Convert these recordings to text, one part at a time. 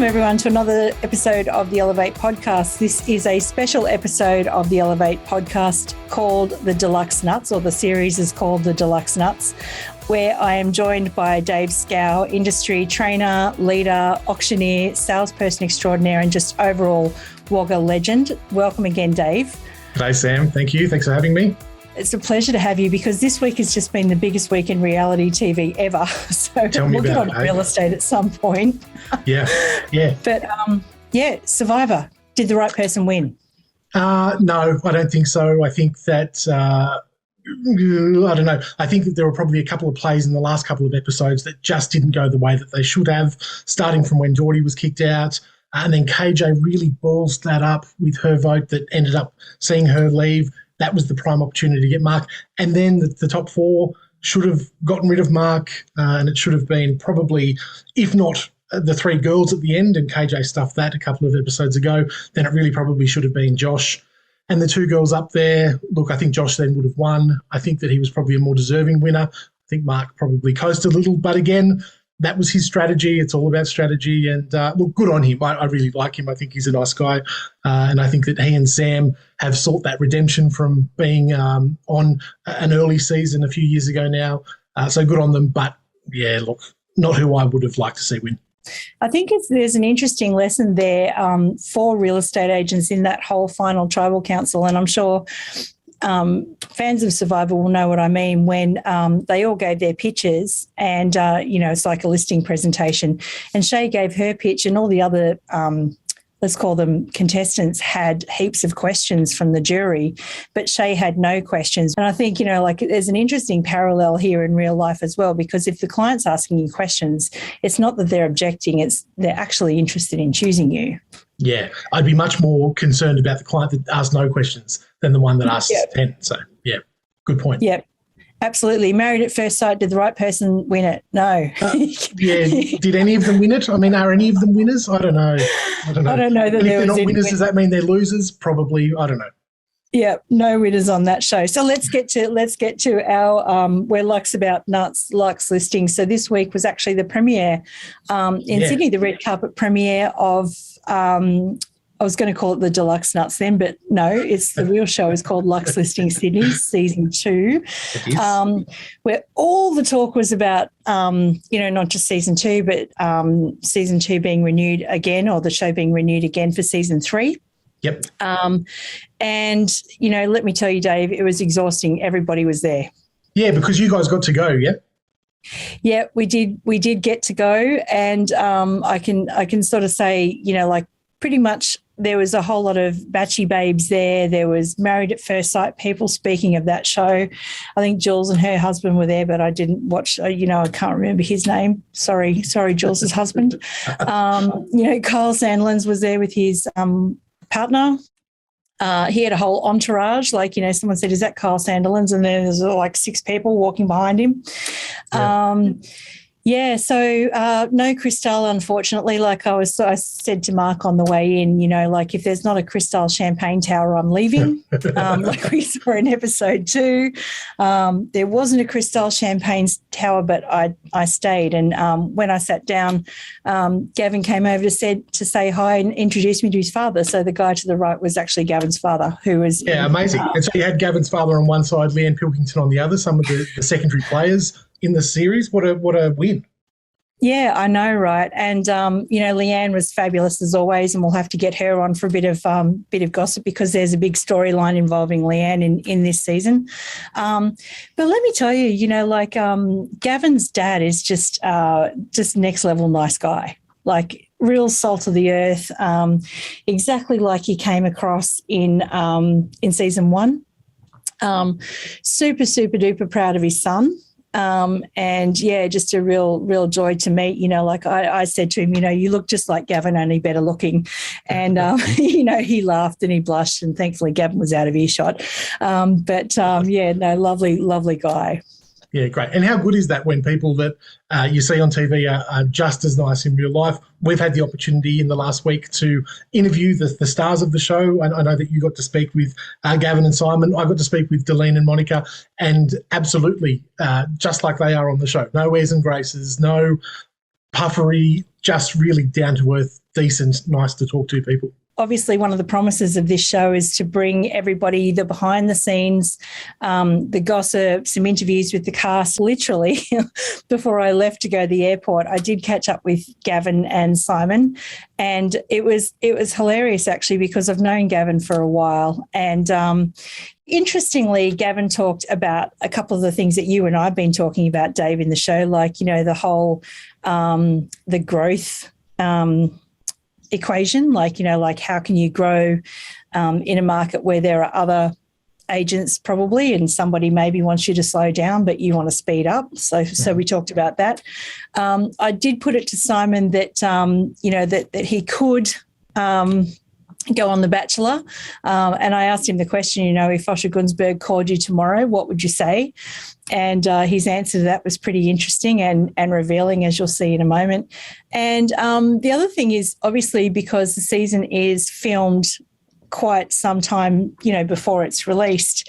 Welcome everyone to another episode of the Elevate podcast. This is a special episode of the Elevate podcast called the Deluxe Nuts, or the series is called the Deluxe Nuts, where I am joined by Dave Skow, industry trainer, leader, auctioneer, salesperson extraordinaire, and just overall Wagga legend. Welcome again, Dave. G'day, Sam. Thank you. Thanks for having me. It's a pleasure to have you because this week has just been the biggest week in reality TV ever. So we'll get on to real estate at some point. Yeah. But Survivor. Did the right person win? No, I don't think so. I think that, I don't know. I think that there were probably a couple of plays in the last couple of episodes that just didn't go the way that they should have, starting from when Geordie was kicked out. And then KJ really balls that up with her vote that ended up seeing her leave. That was the prime opportunity to get Mark. And then the top four should have gotten rid of Mark, and it should have been probably, if not the three girls at the end, and KJ stuffed that a couple of episodes ago, then it really probably should have been Josh. And the two girls up there, look, I think Josh then would have won. I think that he was probably a more deserving winner. I think Mark probably coasted a little, but again, that was his strategy. It's all about strategy. And, look, good on him. I really like him. I think he's a nice guy. And I think that he and Sam have sought that redemption from being on an early season a few years ago now. So good on them. But, yeah, look, not who I would have liked to see win. I think there's an interesting lesson there for real estate agents in that whole final tribal council. And I'm sure fans of Survivor will know what I mean when they all gave their pitches and, it's like a listing presentation. And Shay gave her pitch and all the other, let's call them contestants, had heaps of questions from the jury, but Shay had no questions. And I think, there's an interesting parallel here in real life as well, because if the client's asking you questions, it's not that they're objecting, it's they're actually interested in choosing you. Yeah, I'd be much more concerned about the client that asked no questions than the one that asked 10. So, yeah, good point. Yep. Absolutely. Married at first sight, did the right person win it? No. Did any of them win it? I mean, are any of them winners? I don't know. I don't know that and if they're not winners, does that mean they're losers? Probably. I don't know. Yeah, no winners on that show. So let's get to our We're Luxe About Nuts Luxe Listings. So this week was actually the premiere in Sydney, the red carpet premiere of I was going to call it the Deluxe Nuts then, but no, it's the real show is called Luxe Listings Sydney Season 2, where all the talk was about, not just Season 2, but Season 2 being renewed again, or the show being renewed again for Season 3. Yep. And, let me tell you, Dave, it was exhausting. Everybody was there. Yeah, because you guys got to go, yeah? Yeah, we did get to go. And I can sort of say, pretty much there was a whole lot of batchy babes there. There was Married at First Sight people. Speaking of that show, I think Jules and her husband were there, but I didn't watch, I can't remember his name. Sorry, Jules's husband. Kyle Sandlands was there with his partner. He had a whole entourage, someone said, is that Kyle Sandilands? And then there's like 6 people walking behind him. Yeah. So no Cristal, unfortunately. I said to Mark on the way in, if there's not a Cristal champagne tower, I'm leaving. Like we saw in episode 2, there wasn't a Cristal champagne tower, but I stayed. And when I sat down, Gavin came over to say hi and introduce me to his father. So the guy to the right was actually Gavin's father, who was amazing. And so you had Gavin's father on one side, Leanne Pilkington on the other. Some of the secondary players in the series. What a win. Yeah, I know, right? And Leanne was fabulous as always, and we'll have to get her on for a bit of gossip because there's a big storyline involving Leanne in this season. But let me tell you, Gavin's dad is just next level nice guy, like real salt of the earth, exactly like he came across in season 1. Super, super duper proud of his son. Just a real joy to meet. I said to him, you look just like Gavin, only better looking. And, he laughed and he blushed, and thankfully Gavin was out of earshot. Lovely, lovely guy. Yeah, great. And how good is that when people that you see on TV are just as nice in real life? We've had the opportunity in the last week to interview the stars of the show. I know that you got to speak with Gavin and Simon. I got to speak with Delene and Monica, and absolutely just like they are on the show. No airs and graces, no puffery, just really down-to-earth decent, nice to talk to people. Obviously, one of the promises of this show is to bring everybody the behind the scenes, the gossip, some interviews with the cast. Literally, before I left to go to the airport, I did catch up with Gavin and Simon, and it was hilarious actually, because I've known Gavin for a while. And interestingly, Gavin talked about a couple of the things that you and I have been talking about, Dave, in the show, like, you know, the whole the growth equation, like, you know, like how can you grow in a market where there are other agents probably, and somebody maybe wants you to slow down, but you want to speed up. So we talked about that. I did put it to Simon that, you know, that he could go on The Bachelor. And I asked him the question, you know, if Osher Gunsberg called you tomorrow, what would you say? And his answer to that was pretty interesting and revealing, as you'll see in a moment. And the other thing is, obviously, because the season is filmed quite some time, you know, before it's released,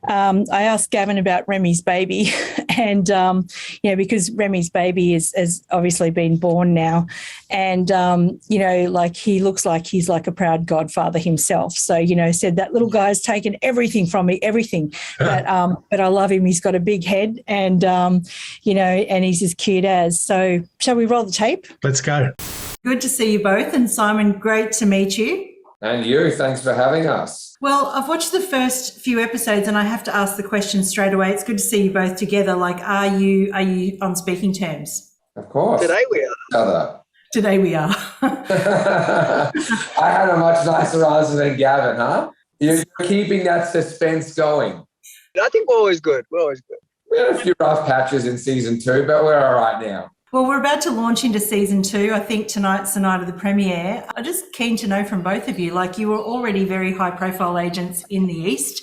I asked Gavin about Remy's baby, and you know, because Remy's baby has obviously been born now, and you know, like he looks like he's like a proud godfather himself. So, you know, said that little guy's taken everything from me, everything, but I love him. He's got a big head, and you know, and he's as cute as. So, shall we roll the tape? Let's go. Good to see you both, and Simon, great to meet you. And you, thanks for having us. Well, I've watched the first few episodes and I have to ask the question straight away. It's good to see you both together. Like, are you on speaking terms? Of course. Today we are. Today we are. I had a much nicer answer than Gavin, huh? You're keeping that suspense going. I think we're always good. We had a few rough patches in season 2, but we're all right now. Well, we're about to launch into season 2. I think tonight's the night of the premiere. I'm just keen to know from both of you, like you were already very high profile agents in the East.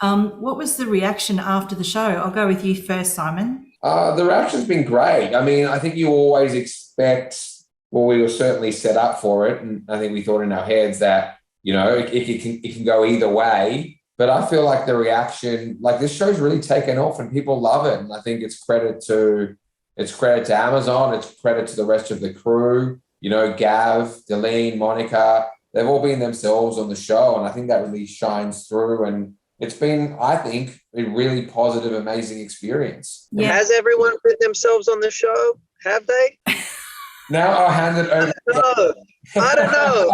What was the reaction after the show? I'll go with you first, Simon. The reaction's been great. I mean, I think you always expect, well, we were certainly set up for it. And I think we thought in our heads that, you know, it can go either way. But I feel like the reaction, like this show's really taken off and people love it. And I think it's credit to Amazon. It's credit to the rest of the crew. You know, Gav, Delene, Monica, they've all been themselves on the show. And I think that really shines through. And it's been, I think, a really positive, amazing experience. Yeah. Has everyone put themselves on the show? Have they? Now I'll hand it over. I don't know.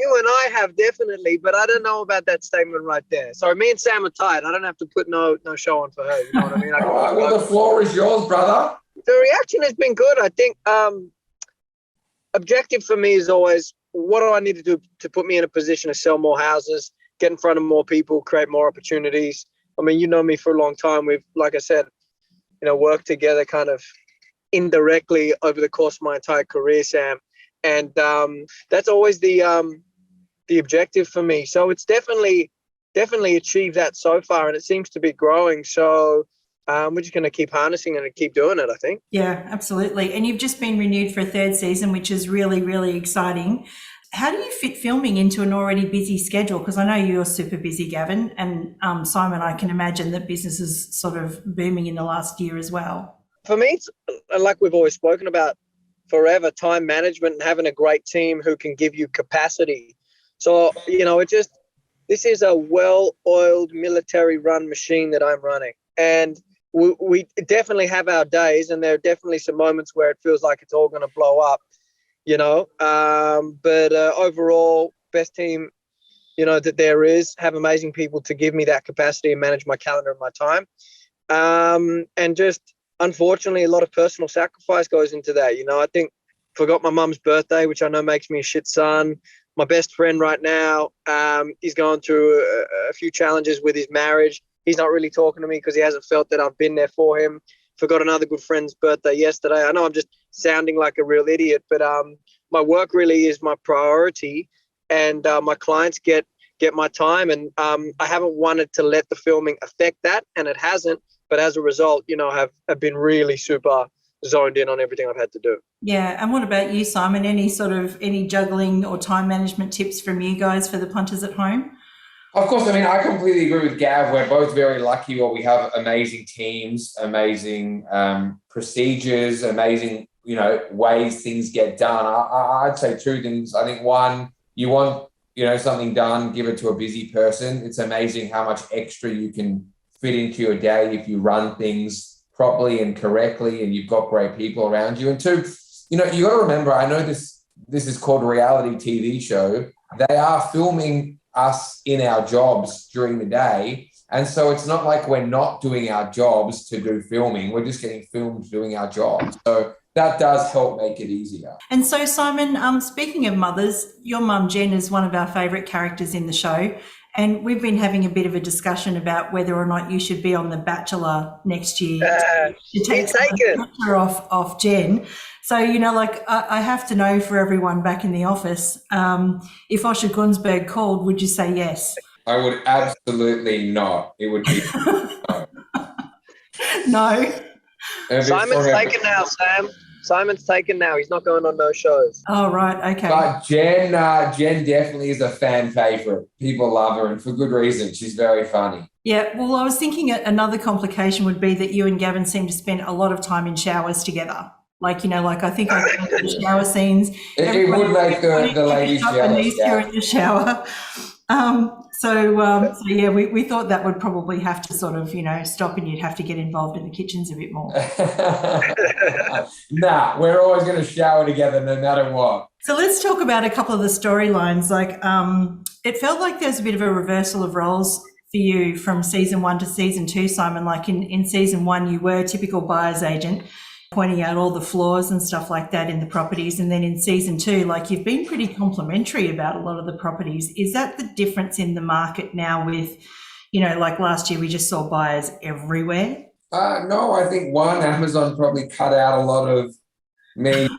You and I have definitely, but I don't know about that statement right there. Sorry, me and Sam are tight. I don't have to put no show on for her. You know what I mean? All right, well, the floor is yours, brother. The reaction has been good. I think objective for me is always, what do I need to do to put me in a position to sell more houses, get in front of more people, create more opportunities. I mean, you know me for a long time. We've, like I said, you know, worked together kind of indirectly over the course of my entire career, Sam. And that's always the objective for me. So it's definitely achieved that so far, and it seems to be growing. So we're just going to keep harnessing it and keep doing it, I think. Yeah, absolutely. And you've just been renewed for a 3rd season, which is really, really exciting. How do you fit filming into an already busy schedule? Because I know you're super busy, Gavin, and Simon, I can imagine that business is sort of booming in the last year as well. For me, it's like we've always spoken about forever, time management and having a great team who can give you capacity. So, you know, this is a well-oiled military-run machine that I'm running. And we definitely have our days, and there are definitely some moments where it feels like it's all going to blow up, you know. But overall, best team, you know, that there is, have amazing people to give me that capacity and manage my calendar and my time. And just, unfortunately, a lot of personal sacrifice goes into that. You know, I think forgot my mum's birthday, which I know makes me a shit son. My best friend right now, he's going through a few challenges with his marriage. He's not really talking to me because he hasn't felt that I've been there for him. Forgot another good friend's birthday yesterday. I know I'm just sounding like a real idiot, but my work really is my priority, and my clients get my time. And I haven't wanted to let the filming affect that, and it hasn't. But as a result, you know, have been really super zoned in on everything I've had to do. Yeah. And what about you, Simon? Any juggling or time management tips from you guys for the punters at home? Of course. I mean, I completely agree with Gav. We're both very lucky where we have amazing teams, amazing procedures, amazing ways things get done. I'd say two things. I think one, you want, something done, give it to a busy person. It's amazing how much extra you can fit into your day if you run things properly and correctly and you've got great people around you. And two, you got to remember, I know this is called a reality TV show. They are filming us in our jobs during the day. And so it's not like we're not doing our jobs to do filming. We're just getting filmed doing our jobs. So that does help make it easier. And so, Simon, speaking of mothers, your mum, Jen, is one of our favourite characters in the show. And we've been having a bit of a discussion about whether or not you should be on The Bachelor next year to take the pressure off Jen. So, I have to know for everyone back in the office, if Osher Gunsberg called, would you say yes? I would absolutely not. It would be no. Simon's taken now, Sam. Simon's taken now. He's not going on no shows. Oh, right. Okay. But Jen definitely is a fan favourite. People love her, and for good reason. She's very funny. Yeah. Well, I was thinking another complication would be that you and Gavin seem to spend a lot of time in showers together. I think I the shower scenes. It would make the ladies jealous. Yeah. In the shower. So yeah, we thought that would probably have to sort of, stop, and you'd have to get involved in the kitchens a bit more. Nah, we're always going to shower together no matter what. So let's talk about a couple of the storylines. It felt like there's a bit of a reversal of roles for you from season 1 to season 2, Simon. Like in season 1, you were a typical buyer's agent, pointing out all the flaws and stuff like that in the properties. And then in season 2, you've been pretty complimentary about a lot of the properties. Is that the difference in the market now with, last year we just saw buyers everywhere? No, I think Amazon probably cut out a lot of me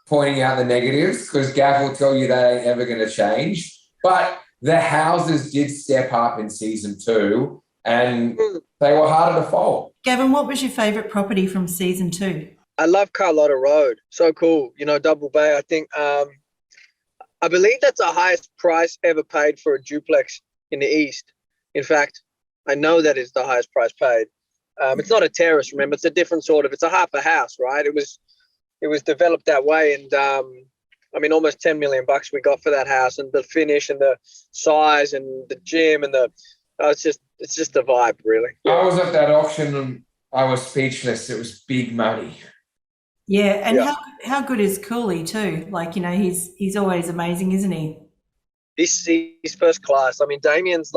pointing out the negatives, because Gav will tell you that ain't ever going to change. But the houses did step up in season 2. And they were harder to fold. Gavin, what was your favourite property from season 2? I love Carlotta Road. So cool. Double bay. I think, I believe that's the highest price ever paid for a duplex in the East. In fact, I know that is the highest price paid. It's not a terrace, remember, it's a different it's a half a house, right? It was developed that way. And almost 10 million bucks we got for that house, and the finish and the size and the gym and it's just a vibe, really. I was at that auction and I was speechless. It was big money. Yeah, and how good is Cooley too? He's always amazing, isn't he? He's first class. Damien's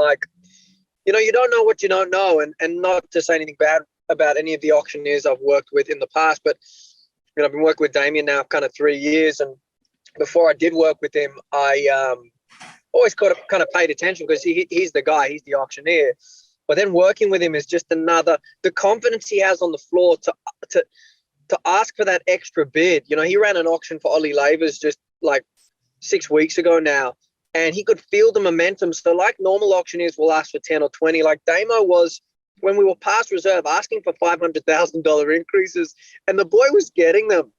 you don't know what you don't know, and not to say anything bad about any of the auctioneers I've worked with in the past, but I've been working with Damien now kind of 3 years, and before I did work with him, I always kind of paid attention because he's the guy, he's the auctioneer. But then working with him is just the confidence he has on the floor to ask for that extra bid. He ran an auction for Ollie Lavers just 6 weeks ago now, and he could feel the momentum. So normal auctioneers will ask for 10 or 20, Damo was, when we were past reserve, asking for $500,000 increases, and the boy was getting them.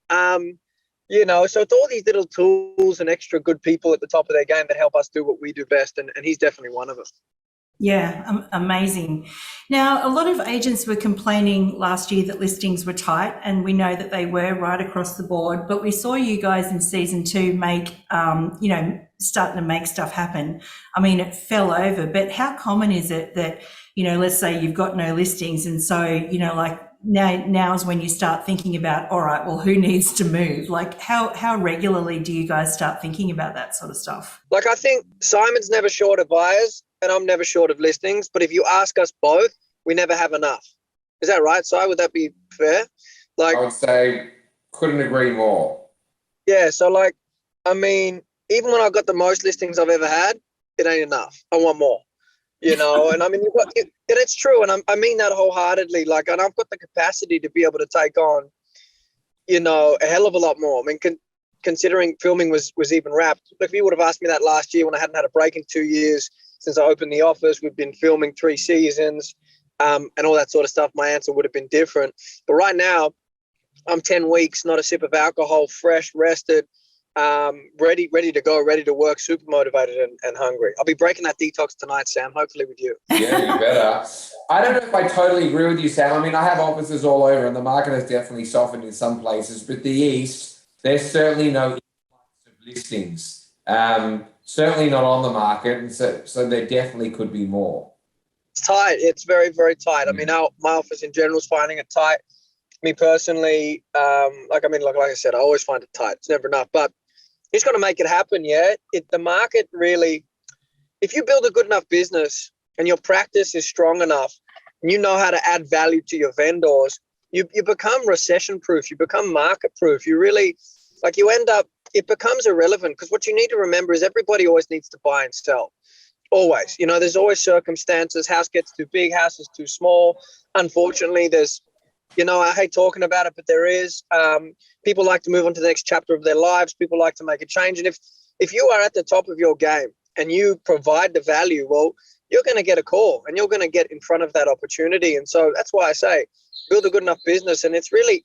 So it's all these little tools and extra good people at the top of their game that help us do what we do best, and he's definitely one of them. Yeah, amazing. Now, a lot of agents were complaining last year that listings were tight, and we know that they were right across the board, but we saw you guys in season 2 make, starting to make stuff happen. It fell over, but how common is it that, let's say you've got no listings, and so, now is when you start thinking about, all right, well, who needs to move? How regularly do you guys start thinking about that sort of stuff? I think Simon's never short of buyers and I'm never short of listings, but if you ask us both, we never have enough. Is that right, Si? Would that be fair? I would say couldn't agree more. Yeah, so even when I got the most listings I've ever had, it ain't enough. I want more. And and it's true, and I mean that wholeheartedly. And I've got the capacity to be able to take on, a hell of a lot more. Considering filming was even wrapped. If you would have asked me that last year when I hadn't had a break in 2 years since I opened the office, we've been filming 3 seasons, and all that sort of stuff, my answer would have been different. But right now, I'm 10 weeks, not a sip of alcohol, fresh, rested, ready to go, ready to work, super motivated and hungry. I'll be breaking that detox tonight, Sam, hopefully with you. Yeah, you better. I don't know if I totally agree with you, Sam. I mean, I have offices all over and the market has definitely softened in some places, but the East, there's certainly no influx of listings. Certainly not on the market, and so there definitely could be more. It's tight. It's very, very tight. I mean, my office in general is finding it tight. Me personally, like I said, I always find it tight. It's never enough, but he's got to make it happen. Yeah, the market really. If you build a good enough business and your practice is strong enough, and you know how to add value to your vendors, you become recession proof. You become market proof. You really you end up. It becomes irrelevant because what you need to remember is everybody always needs to buy and sell. Always, there's always circumstances. House gets too big, house is too small. Unfortunately, there's, I hate talking about it, but there is. People like to move on to the next chapter of their lives. People like to make a change. And if you are at the top of your game and you provide the value, well, you're going to get a call and you're going to get in front of that opportunity. And so that's why I say build a good enough business. And it's really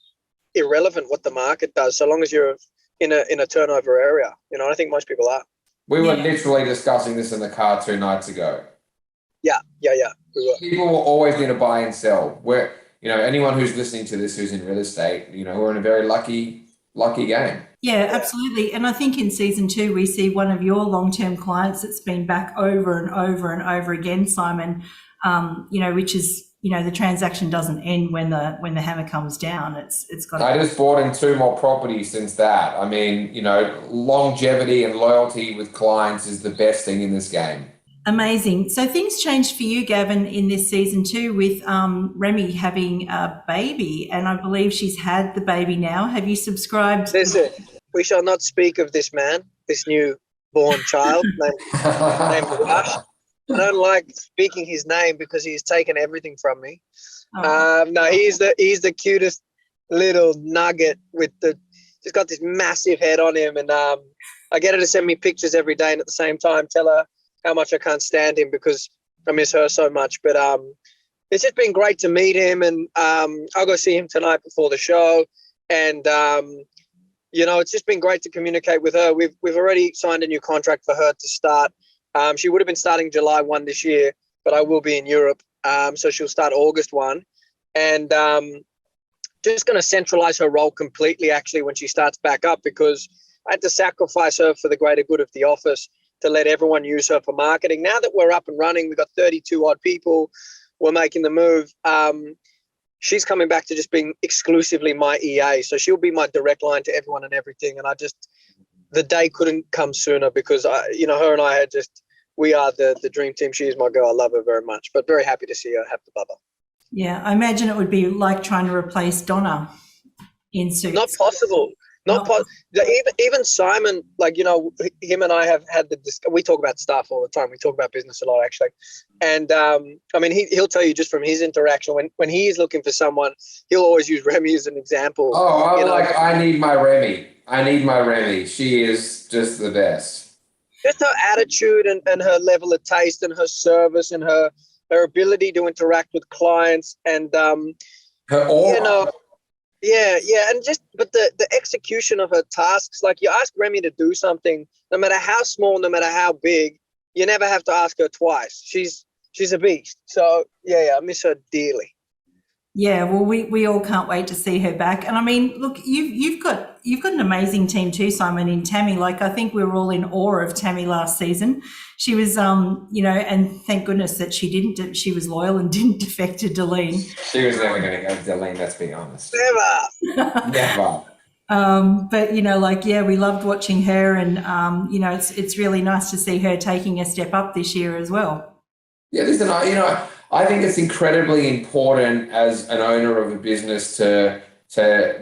irrelevant what the market does, so long as you're in a turnover area. I think most people are. We were literally discussing this in the car 2 nights ago. Yeah. We were. People will always need to buy and sell. Anyone who's listening to this who's in real estate, we're in a very lucky game. Yeah, absolutely. And I think in season 2, we see one of your long-term clients that's been back over and over and over again, Simon, which is, the transaction doesn't end when the hammer comes down. It's got. I just bought in 2 more properties since that. I mean, longevity and loyalty with clients is the best thing in this game. Amazing. So things changed for you, Gavin, in this season 2 with Remy having a baby, and I believe she's had the baby now. Have you subscribed? Listen, we shall not speak of this man, this new-born child named Rush. I don't like speaking his name because he's taken everything from me. Oh. No, he's the cutest little nugget he's got this massive head on him, and I get her to send me pictures every day, and at the same time tell her how much I can't stand him because I miss her so much. But it's just been great to meet him, and I'll go see him tonight before the show, and it's just been great to communicate with her. We've already signed a new contract for her to start. She would have been starting July 1 this year, but I will be in Europe. So she'll start August 1. And just going to centralize her role completely, actually, when she starts back up, because I had to sacrifice her for the greater good of the office to let everyone use her for marketing. Now that we're up and running, we've got 32 odd people. We're making the move. She's coming back to just being exclusively my EA. So she'll be my direct line to everyone and everything. And the day couldn't come sooner because her and I we are the dream team. She is my girl. I love her very much, but very happy to see her have the bubba. Yeah, I imagine it would be like trying to replace Donna in Suits. Not possible. Even Simon, him and I have had we talk about stuff all the time. We talk about business a lot, actually. And he'll tell you just from his interaction, when he is looking for someone, he'll always use Remy as an example. Oh, I need my Remy. She is just the best. Just her attitude and her level of taste and her service and her ability to interact with clients and her aura. But the execution of her tasks, like you ask Remy to do something, no matter how small, no matter how big, you never have to ask her twice. She's a beast. So I miss her dearly. Yeah, well, we all can't wait to see her back. And I mean, look, you've got an amazing team too, Simon, in Tammy. I think we were all in awe of Tammy last season. She was, and thank goodness that she was loyal and didn't defect to Deline. She was never going to go to Deline, let's be honest. Never. But we loved watching her, and it's really nice to see her taking a step up this year as well. Yeah, listen, I think it's incredibly important as an owner of a business to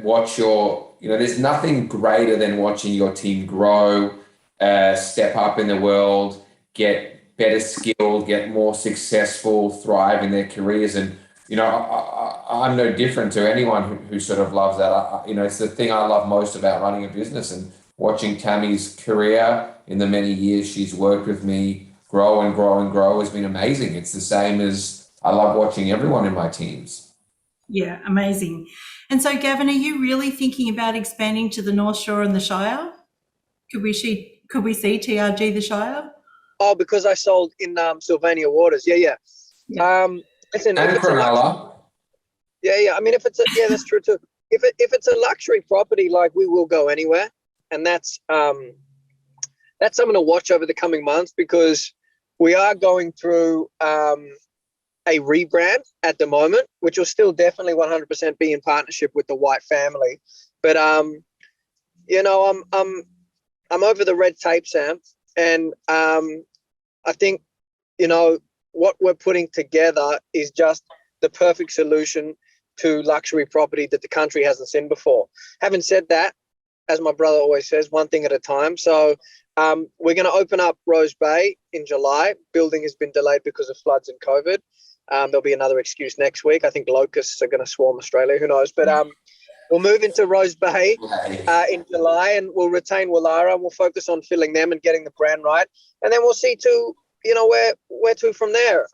watch there's nothing greater than watching your team grow, step up in the world, get better skilled, get more successful, thrive in their careers. And, I'm no different to anyone who sort of loves that. It's the thing I love most about running a business, and watching Tammy's career in the many years she's worked with me grow and grow and grow has been amazing. It's the same as I love watching everyone in my teams. Yeah, amazing. And so, Gavin, are you really thinking about expanding to the North Shore and the Shire? Could we see TRG the Shire? Oh, because I sold in Sylvania Waters. Yeah. Listen, And Cronulla. Yeah. I mean, that's true too. If it's a luxury property, like, we will go anywhere, and that's something to watch over the coming months, because we are going through a rebrand at the moment, which will still definitely 100% be in partnership with the White family. But you know, I'm over the red tape, Sam, and I think, you know, what we're putting together is just the perfect solution to luxury property that the country hasn't seen before. Having said that, as my brother always says, one thing at a time. So we're going to open up Rose Bay in July. Building has been delayed because of floods and COVID. There'll be another excuse next week. I think locusts are going to swarm Australia. Who knows? But we'll move into Rose Bay in July, and we'll retain Wallara. We'll focus on filling them and getting the brand right. And then we'll see where to from there,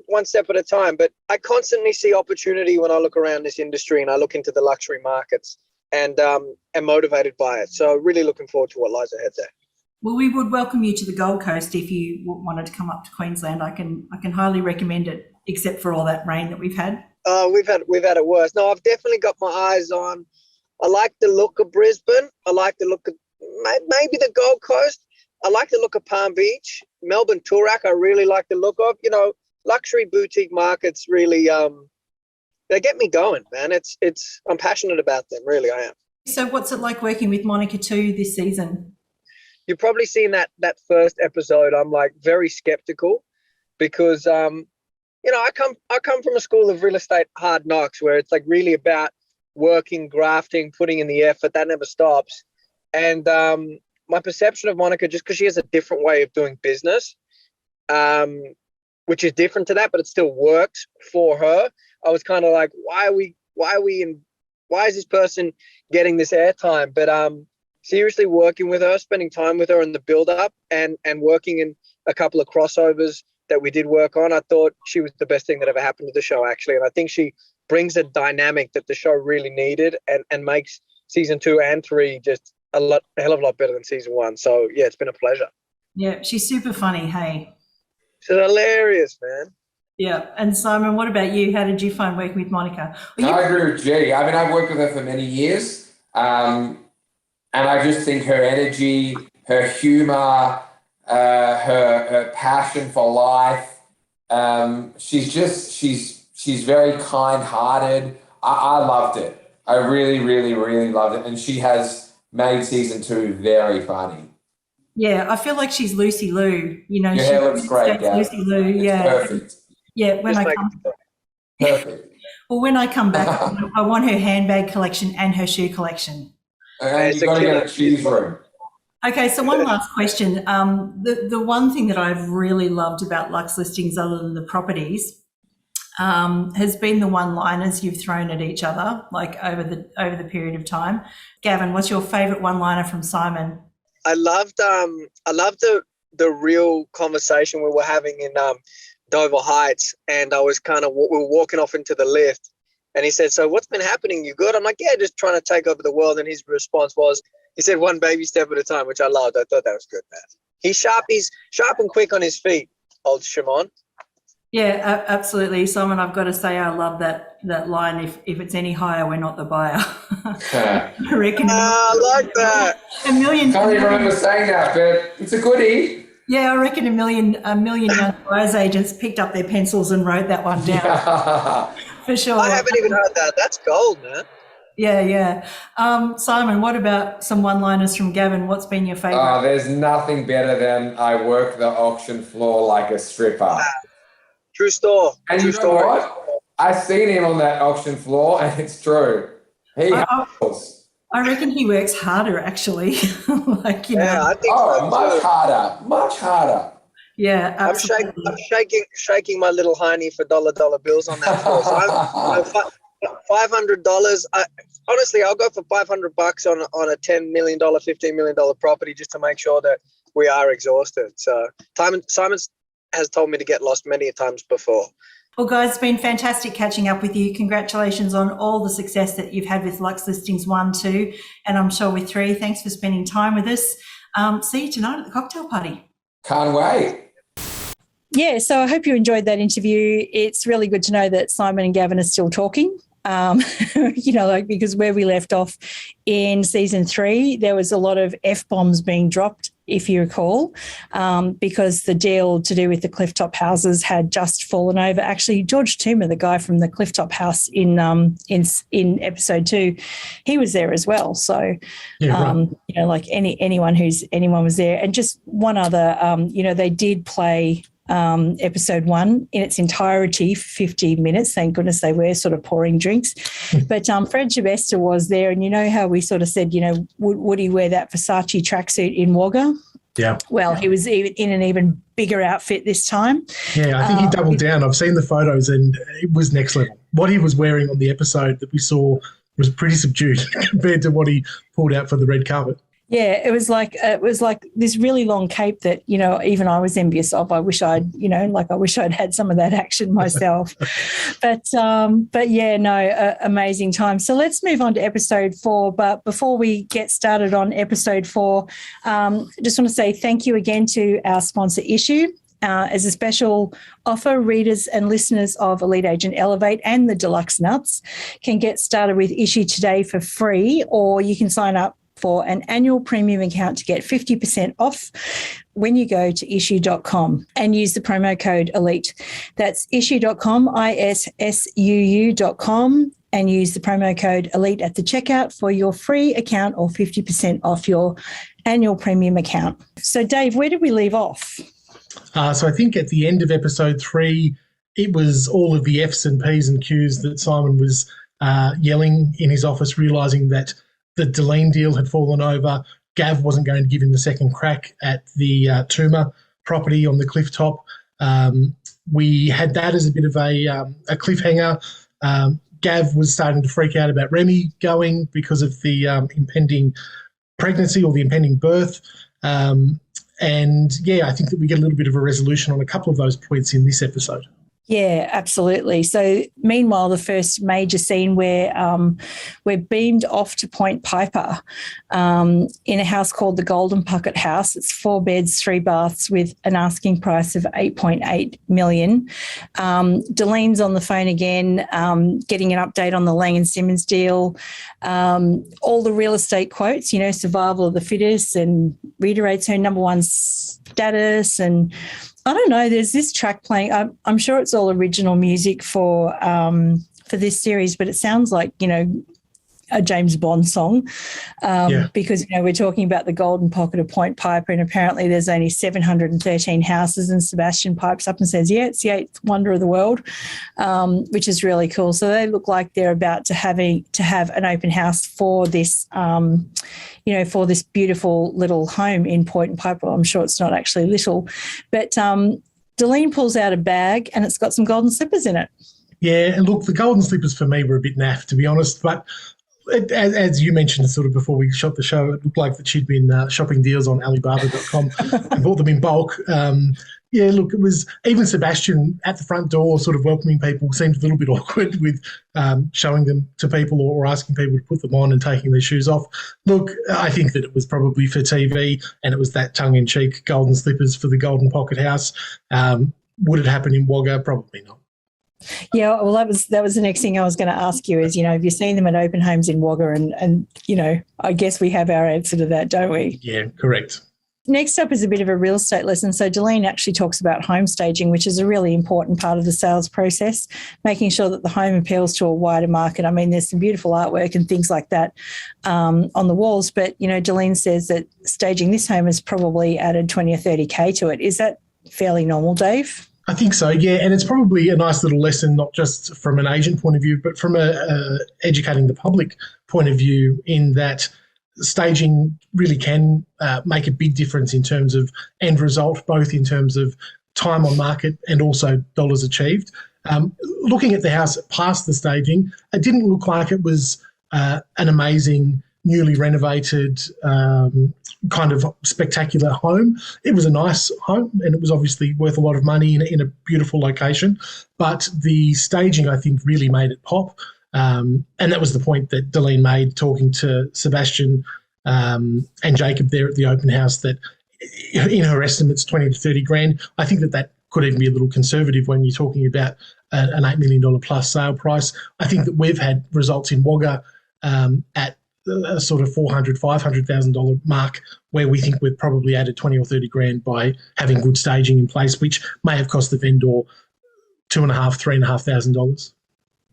one step at a time. But I constantly see opportunity when I look around this industry and I look into the luxury markets, and am motivated by it. So really looking forward to what lies ahead there. Well, we would welcome you to the Gold Coast if you wanted to come up to Queensland. I can highly recommend it, except for all that rain that we've had. We've had it worse. No, I've definitely got my eyes on. I like the look of Brisbane. I like the look of maybe the Gold Coast. I like the look of Palm Beach, Melbourne, Toorak. I really like the look of. You know, luxury boutique markets really they get me going, man. I'm passionate about them. Really, I am. So, what's it like working with Monica too this season? You've probably seen that first episode. I'm like very skeptical because you know, I come from a school of real estate hard knocks where it's like really about working, grafting, putting in the effort. That never stops. And my perception of Monica, just because she has a different way of doing business, which is different to that, but it still works for her. I was kind of like, why is this person getting this airtime? But seriously working with her, spending time with her in the build up and working in a couple of crossovers that we did work on, I thought she was the best thing that ever happened to the show, actually. And I think she brings a dynamic that the show really needed and makes season 2 and 3 just a hell of a lot better than season 1. So yeah, it's been a pleasure. Yeah, she's super funny, hey. She's hilarious, man. Yeah. And Simon, what about you? How did you find working with Monica? I agree with G. I mean, I've worked with her for many years. And I just think her energy, her humour, her passion for life, she's very kind-hearted. I loved it. I really, really, really loved it. And she has made season 2 very funny. Yeah, I feel like she's Lucy Liu. You know, your hair looks great, yeah. Lucy Liu, yeah. Perfect. Yeah, Perfect. Well, when I come back, I want her handbag collection and her shoe collection. And you've got to get a cheese room. Okay, so one last question. The one thing that I've really loved about Luxe Listings, other than the properties, has been the one-liners you've thrown at each other, like over the period of time. Gavin, what's your favourite one-liner from Simon? I loved the real conversation we were having in Dover Heights, and I was we were walking off into the lift, and he said, "So what's been happening? You good?" I'm like, "Yeah, just trying to take over the world." And his response was, he said, "One baby step at a time," which I loved. I thought that was good, man. He's sharp and quick on his feet, old Shimon. Yeah, absolutely. Simon, I've got to say I love that line, if it's any higher, we're not the buyer. I reckon. I like that. A million. Can't even remember saying that, but it's a goodie. Yeah, I reckon a million young buyers agents picked up their pencils and wrote that one down. Yeah. For sure. I haven't even heard that. That's gold, man. Yeah. Simon, what about some one-liners from Gavin? What's been your favourite? There's nothing better than I work the auction floor like a stripper. True story. And True you know story. what? I've seen him on that auction floor, and it's true. He hustles. I reckon he works harder, actually. I think so much harder. Yeah, absolutely. I'm shaking my little hiney for dollar bills on that floor. So $500. Honestly, I'll go for $500 on a $10 million, $15 million property just to make sure that we are exhausted. So Simon has told me to get lost many times before. Well, guys, it's been fantastic catching up with you. Congratulations on all the success that you've had with Luxe Listings 1, 2, and I'm sure with 3. Thanks for spending time with us. see you tonight at the cocktail party. Can't wait. Yeah, so I hope you enjoyed that interview. It's really good to know that Simon and Gavin are still talking. Because where we left off in season 3, there was a lot of F-bombs being dropped, if you recall, because the deal to do with the clifftop houses had just fallen over. Actually, George Toomer, the guy from the clifftop house in episode 2, he was there as well. So, right. Anyone was there. And just one other, they did play episode 1 in its entirety for 50 minutes. Thank goodness they were sort of pouring drinks. But Fred Sebesta was there, and you know how we sort of said, would he wear that Versace tracksuit in Wagga? Yeah. Well, he was in an even bigger outfit this time. Yeah, I think he doubled down. I've seen the photos and it was next level. What he was wearing on the episode that we saw was pretty subdued compared to what he pulled out for the red carpet. Yeah, it was like this really long cape that, even I was envious of. I wish I'd had some of that action myself. But amazing time. So let's move on to episode 4. But before we get started on episode 4, I just want to say thank you again to our sponsor, Issue. As a special offer, readers and listeners of Elite Agent Elevate and the Deluxe Nuts can get started with Issue today for free, or you can sign up for an annual premium account to get 50% off when you go to issue.com and use the promo code ELITE. That's issue.com, ISSUU.com, and use the promo code ELITE at the checkout for your free account or 50% off your annual premium account. So, Dave, where did we leave off? So I think at the end of episode 3, it was all of the F's and P's and Q's that Simon was yelling in his office, realising that the Deline deal had fallen over. Gav wasn't going to give him the second crack at the Toomer property on the clifftop. We had that as a bit of a cliffhanger. Gav was starting to freak out about Remy going because of the impending pregnancy or the impending birth. I think that we get a little bit of a resolution on a couple of those points in this episode. Yeah, absolutely. So meanwhile, the first major scene where we're beamed off to Point Piper in a house called the Golden Pocket House. It's 4 beds, 3 baths with an asking price of $8.8 million. Delene's on the phone again, getting an update on the Lang & Simmons deal. All the real estate quotes, survival of the fittest, and reiterates her number 1 status. And I don't know, there's this track playing. I'm sure it's all original music for this series, but it sounds like, a James Bond song because, we're talking about the Golden Pocket of Point Piper, and apparently there's only 713 houses, and Sebastian pipes up and says, yeah, it's the 8th wonder of the world, which is really cool. So they look like they're about to have an open house for this, for this beautiful little home in Point Piper. I'm sure it's not actually little, but Deline pulls out a bag and it's got some golden slippers in it. Yeah, and look, the golden slippers for me were a bit naff, to be honest, but as you mentioned sort of before we shot the show, it looked like that she'd been shopping deals on Alibaba.com and bought them in bulk. It was even Sebastian at the front door sort of welcoming people seemed a little bit awkward with showing them to people or asking people to put them on and taking their shoes off. Look, I think that it was probably for TV, and it was that tongue-in-cheek golden slippers for the Golden Pocket House. Would it happen in Wagga? Probably not. Yeah, well, that was the next thing I was going to ask you is, have you seen them at open homes in Wagga? And I guess we have our answer to that, don't we? Yeah, correct. Next up is a bit of a real estate lesson. So Deline actually talks about home staging, which is a really important part of the sales process, making sure that the home appeals to a wider market. I mean, there's some beautiful artwork and things like that on the walls, but, Deline says that staging this home has probably added 20 or 30K to it. Is that fairly normal, Dave? I think so, yeah, and it's probably a nice little lesson, not just from an agent point of view, but from a educating the public point of view, in that staging really can make a big difference in terms of end result, both in terms of time on market and also dollars achieved. Looking at the house past the staging, it didn't look like it was an amazing, newly renovated kind of spectacular home. It was a nice home, and it was obviously worth a lot of money in a beautiful location. But the staging, I think, really made it pop. And that was the point that Deline made talking to Sebastian and Jacob there at the open house that in her estimates 20 to 30 grand. I think that could even be a little conservative when you're talking about an $8 million plus sale price. I think that we've had results in Wagga at a sort of $400,000, $500,000 mark where we think we've probably added 20 or 30 grand by having good staging in place, which may have cost the vendor $2,500, $3,500.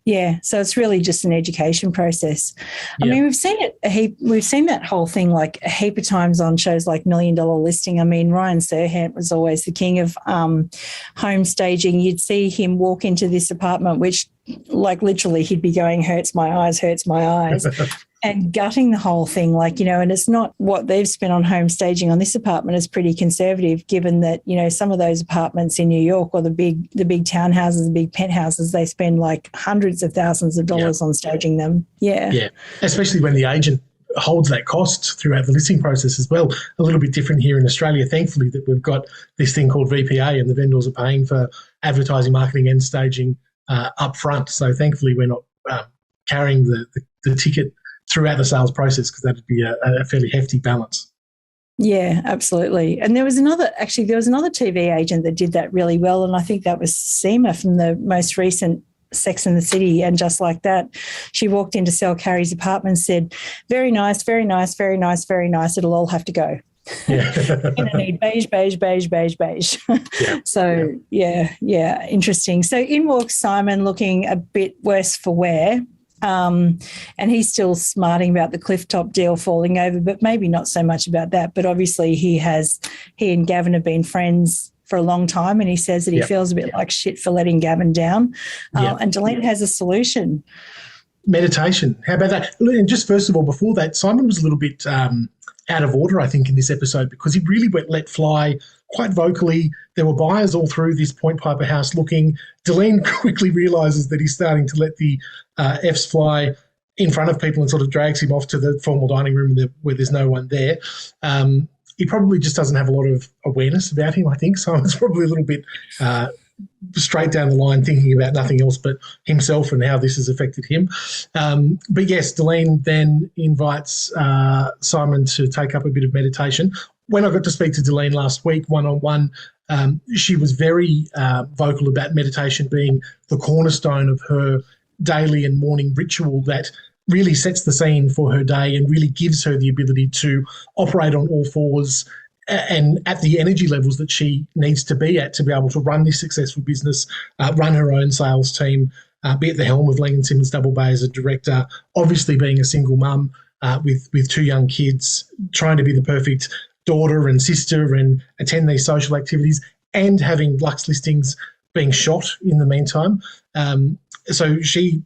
Yeah, so it's really just an education process. I mean, we've seen it. We've seen that whole thing like a heap of times on shows like $1 Million Listing. I mean, Ryan Serhant was always the king of home staging. You'd see him walk into this apartment, which, like, literally, he'd be going, "Hurts my eyes, hurts my eyes." And gutting the whole thing, like, and it's not what they've spent on home staging on this apartment is pretty conservative, given that, some of those apartments in New York or the big townhouses, the big penthouses, they spend like hundreds of thousands of dollars on staging them. Yeah. Yeah. Especially when the agent holds that cost throughout the listing process as well. A little bit different here in Australia, thankfully, that we've got this thing called VPA and the vendors are paying for advertising, marketing and staging up front. So thankfully we're not carrying the ticket throughout the sales process, because that would be a fairly hefty balance. Yeah, absolutely. And there was another TV agent that did that really well, and I think that was Seema from the most recent Sex and the City. And just like that, she walked in to sell Carrie's apartment and said, "Very nice, very nice, very nice, very nice. It'll all have to go." Yeah. And I need beige, beige, beige, beige, beige. Yeah. So, yeah, interesting. So in walks Simon looking a bit worse for wear. And he's still smarting about the Clifftop deal falling over, but maybe not so much about that. But obviously he and Gavin have been friends for a long time, and he says that he feels a bit like shit for letting Gavin down. And Deline has a solution. Meditation. How about that? And just first of all, before that, Simon was a little bit out of order, I think, in this episode, because he really went let fly quite vocally. There were buyers all through this Point Piper house looking. Deline quickly realises that he's starting to let the Fs fly in front of people and sort of drags him off to the formal dining room where there's no one there. He probably just doesn't have a lot of awareness about him, I think. Simon's probably a little bit straight down the line, thinking about nothing else but himself and how this has affected him. But yes, Deline then invites Simon to take up a bit of meditation. When I got to speak to Deline last week, one-on-one, she was very vocal about meditation being the cornerstone of her daily and morning ritual that really sets the scene for her day and really gives her the ability to operate on all fours and at the energy levels that she needs to be at to be able to run this successful business, run her own sales team, be at the helm of Lang & Simmons Double Bay as a director, obviously being a single mum with two young kids, trying to be the perfect daughter and sister and attend these social activities, and having Luxe Listings being shot in the meantime. So she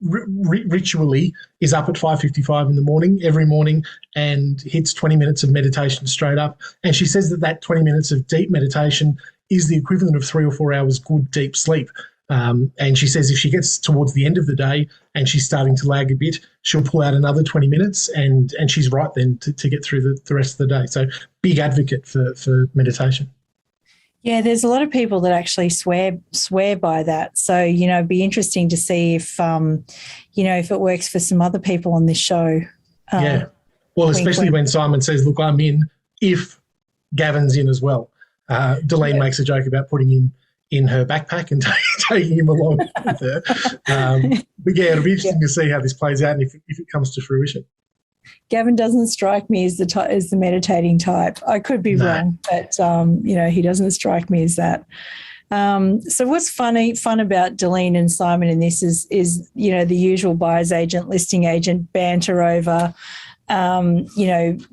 ritually is up at 5:55 in the morning every morning and hits 20 minutes of meditation straight up. And she says that 20 minutes of deep meditation is the equivalent of 3 or 4 hours good deep sleep. And she says if she gets towards the end of the day and she's starting to lag a bit, she'll pull out another 20 minutes and she's right then to get through the rest of the day. So big advocate for meditation. Yeah, there's a lot of people that actually swear by that. So, it'd be interesting to see if it works for some other people on this show. Yeah. Well, especially when Simon says, "Look, I'm in if Gavin's in as well." Deline makes a joke about putting him in her backpack and taking him along with her. But yeah, it'll be interesting to see how this plays out and if it comes to fruition. Gavin doesn't strike me as the meditating type. I could be wrong, but he doesn't strike me as that. So what's fun about Deline and Simon in this is the usual buyer's agent, listing agent banter over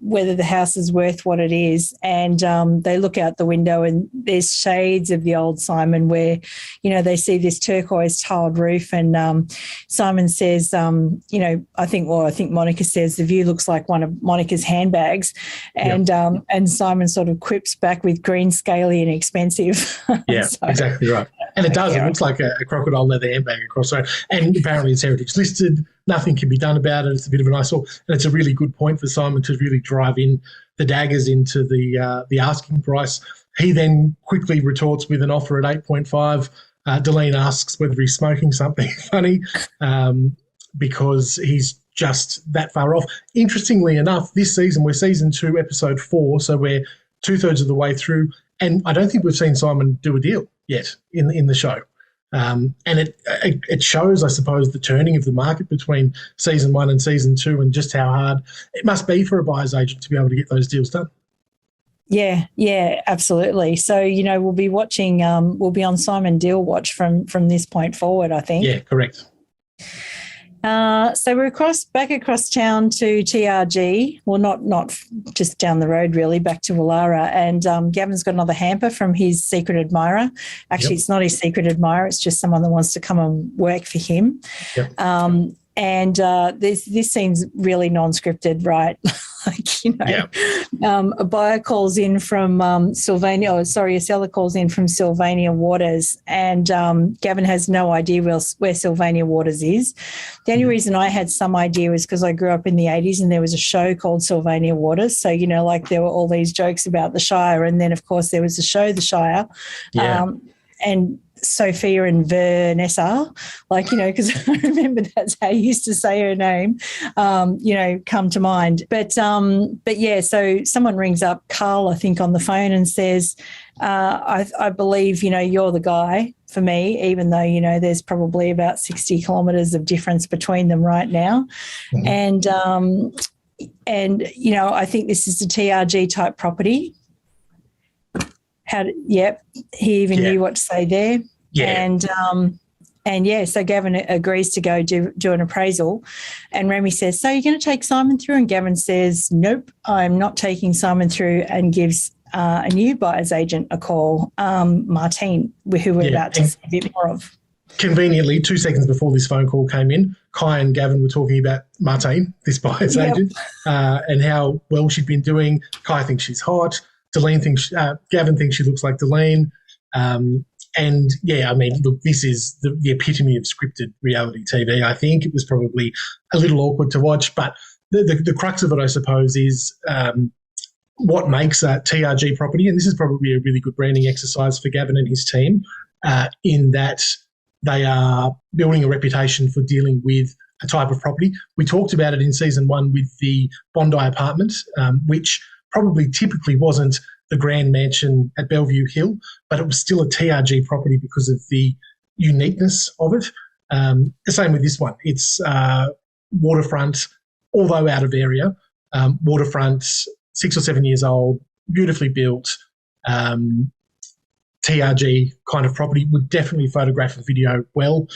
whether the house is worth what it is. And they look out the window and there's shades of the old Simon where, they see this turquoise tiled roof and Simon says, I think Monica says the view looks like one of Monica's handbags. And Simon sort of quips back with green, scaly and expensive. Yeah, so, exactly right. And it does. It looks like a crocodile leather handbag across the road. And apparently it's heritage listed. Nothing can be done about it. It's a bit of an eyesore. And it's a really good point for Simon to really drive in the daggers into the asking price. He then quickly retorts with an offer at 8.5. Deline asks whether he's smoking something funny because he's just that far off. Interestingly enough, this season, we're season 2, episode 4, so we're 2/3 of the way through, and I don't think we've seen Simon do a deal yet in the show. And it shows, I suppose, the turning of the market between season 1 and season 2, and just how hard it must be for a buyer's agent to be able to get those deals done. Yeah, absolutely. So, we'll be watching, we'll be on Simon Deal Watch from this point forward, I think. Yeah, correct. So we're back across town to TRG. Well, not just down the road, really, back to Woollahra. And Gavin's got another hamper from his secret admirer. Actually, It's not his secret admirer. It's just someone that wants to come and work for him. Yep. And this seems really non-scripted, right? A buyer calls in from Sylvania. A seller calls in from Sylvania Waters, and Gavin has no idea where Sylvania Waters is. The only reason I had some idea was because I grew up in the 80s and there was a show called Sylvania Waters. So, there were all these jokes about the Shire, and then, of course, there was the show The Shire. Yeah. And Sophia and Vanessa, because I remember that's how you used to say her name, come to mind. But yeah, so someone rings up Carl, I think, on the phone and says, I believe, you're the guy for me, even though, there's probably about 60 kilometres of difference between them right now. Mm-hmm. And I think this is a TRG type property. He even knew what to say there. Yeah. And so Gavin agrees to go do an appraisal, and Remy says, "So you're going to take Simon through?" And Gavin says, "Nope, I'm not taking Simon through," and gives a new buyer's agent a call, Martine, who we're about to see a bit more of. Conveniently, 2 seconds before this phone call came in, Kai and Gavin were talking about Martine, this buyer's agent, and how well she'd been doing. Kai thinks she's hot. Gavin thinks she looks like Delene. Look, this is the epitome of scripted reality TV. I think it was probably a little awkward to watch, but the crux of it, I suppose, is what makes a TRG property, and this is probably a really good branding exercise for Gavin and his team, in that they are building a reputation for dealing with a type of property. We talked about it in season 1 with the Bondi apartment, which probably typically wasn't the grand mansion at Bellevue Hill, but it was still a TRG property because of the uniqueness of it. The same with this one. It's waterfront, although out of area, waterfront, 6 or 7 years old, beautifully built, TRG kind of property, would definitely photograph and video well.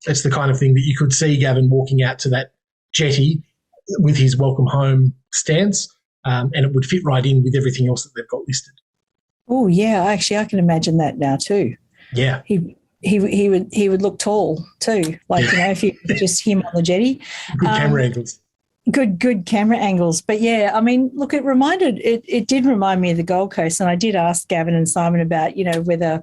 It's the kind of thing that you could see Gavin walking out to that jetty with his welcome home stance, and it would fit right in with everything else that they've got listed. Oh yeah, actually I can imagine that now too. Yeah. He would look tall too, if you just him on the jetty. Good camera angles. Good camera angles. But yeah, I mean, look, it did remind me of the Gold Coast, and I did ask Gavin and Simon about, Gavin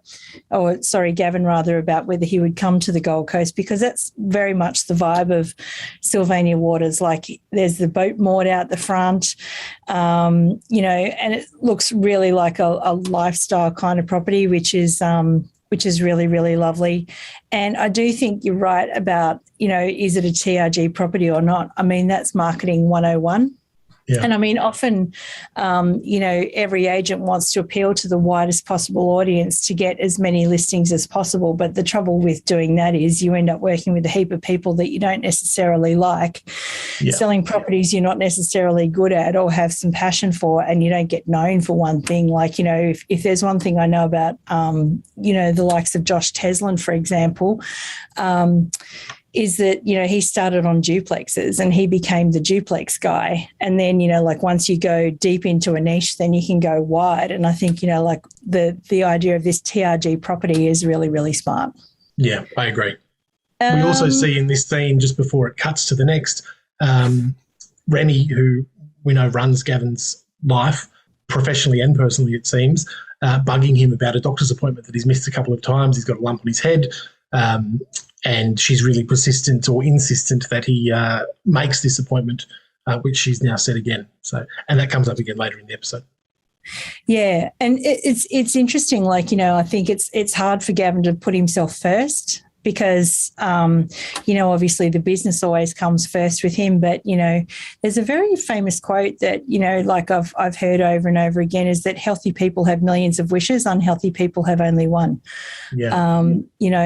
rather, about whether he would come to the Gold Coast, because that's very much the vibe of Sylvania Waters. Like, there's the boat moored out the front, and it looks really like a lifestyle kind of property, which is really, really lovely. And I do think you're right about, is it a TRG property or not? I mean, that's marketing 101. Yeah. And I mean, often, every agent wants to appeal to the widest possible audience to get as many listings as possible. But the trouble with doing that is you end up working with a heap of people that you don't necessarily like, selling properties you're not necessarily good at or have some passion for, and you don't get known for one thing. Like, if there's one thing I know about, the likes of Josh Teslin, for example, is that, he started on duplexes and he became the duplex guy. And then, once you go deep into a niche, then you can go wide. And I think, the idea of this TRG property is really, really smart. Yeah, I agree. We also see in this scene, just before it cuts to the next, Remy, who we know runs Gavin's life, professionally and personally, it seems, bugging him about a doctor's appointment that he's missed a couple of times. He's got a lump on his head. And she's really persistent or insistent that he makes this appointment, which she's now said again. So, and that comes up again later in the episode. Yeah, and it's interesting. I think it's hard for Gavin to put himself first. because, obviously the business always comes first with him. But, there's a very famous quote that, like I've heard over and over again, is that healthy people have millions of wishes, unhealthy people have only one. Yeah.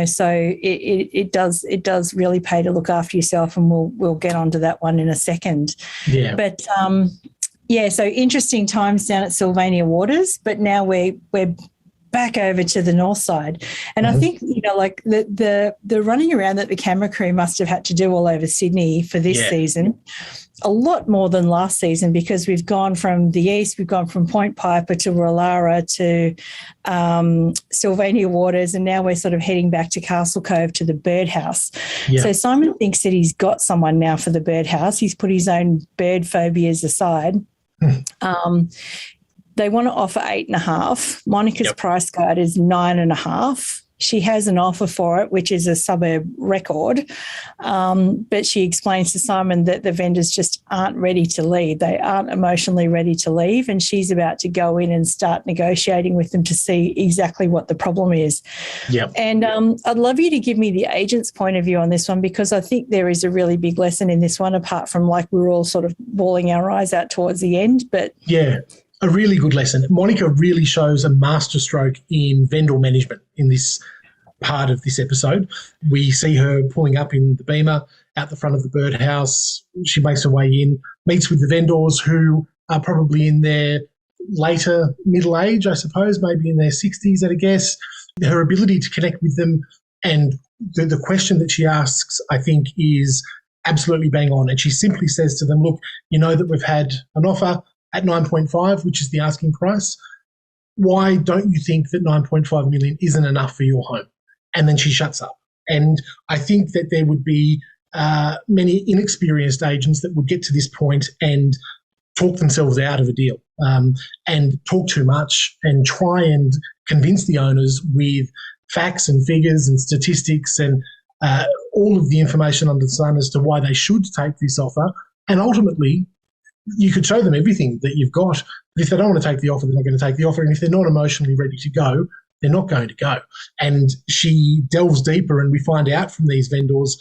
So it does really pay to look after yourself, and we'll get onto that one in a second. Yeah. But so interesting times down at Sylvania Waters, but now we're back over to the north side. And I think, like the running around that the camera crew must have had to do all over Sydney for this season, a lot more than last season, because we've gone from the east, we've gone from Point Piper to Rollara to Sylvania Waters, and now we're sort of heading back to Castle Cove to the birdhouse. Yeah. So Simon thinks that he's got someone now for the birdhouse. He's put his own bird phobias aside. They want to offer 8.5. Monica's price guide is 9.5. She has an offer for it, which is a suburb record. But she explains to Simon that the vendors just aren't ready to leave. They aren't emotionally ready to leave. And she's about to go in and start negotiating with them to see exactly what the problem is. Yep. And I'd love you to give me the agent's point of view on this one, because I think there is a really big lesson in this one, apart from like we're all sort of bawling our eyes out towards the end. But yeah. A really good lesson. Monica really shows a masterstroke in vendor management in this part of this episode. We see her pulling up in the Beamer out the front of the birdhouse. She makes her way in, meets with the vendors who are probably in their later middle age, I suppose, maybe in their 60s at a guess. Her ability to connect with them and the question that she asks, I think, is absolutely bang on. And she simply says to them, look, you know that we've had an offer at 9.5, which is the asking price. Why don't you think that 9.5 million isn't enough for your home? And then she shuts up. And I think that there would be many inexperienced agents that would get to this point and talk themselves out of a deal and talk too much and try and convince the owners with facts and figures and statistics and all of the information under the sun as to why they should take this offer. And ultimately, you could show them everything that you've got, but if they don't want to take the offer, they're not going to take the offer. And if they're not emotionally ready to go, they're not going to go. And she delves deeper, and we find out from these vendors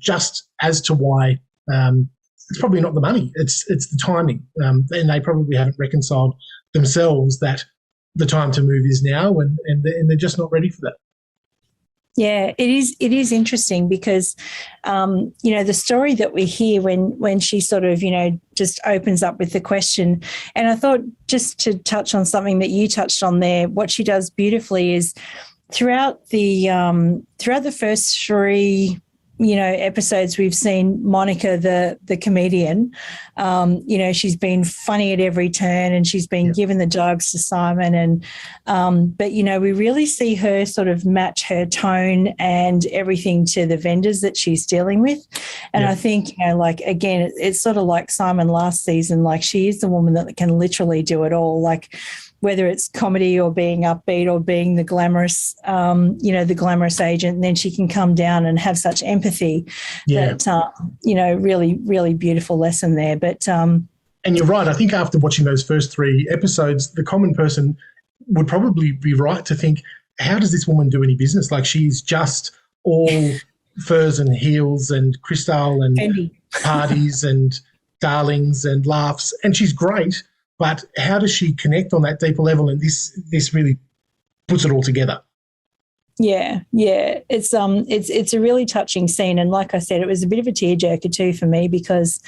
just as to why it's probably not the money, it's the timing. And they probably haven't reconciled themselves that the time to move is now, and they're just not ready for that. Yeah, it is interesting because, the story that we hear when she sort of, just opens up with the question. And I thought, just to touch on something that you touched on there, what she does beautifully is throughout the first three episodes, we've seen Monica, the comedian, she's been funny at every turn, and she's been giving the jibes to Simon. And, but, we really see her sort of match her tone and everything to the vendors that she's dealing with. And I think, again, it's sort of like Simon last season, like she is the woman that can literally do it all. Like, whether it's comedy or being upbeat or being the glamorous, the glamorous agent, and then she can come down and have such empathy that, really, really beautiful lesson there. But and you're right. I think after watching those first three episodes, the common person would probably be right to think, how does this woman do any business? Like, she's just all furs and heels and crystal and parties and darlings and laughs, and she's great. But how does she connect on that deeper level? And this really puts it all together. Yeah. It's a really touching scene. And like I said, it was a bit of a tearjerker too for me because,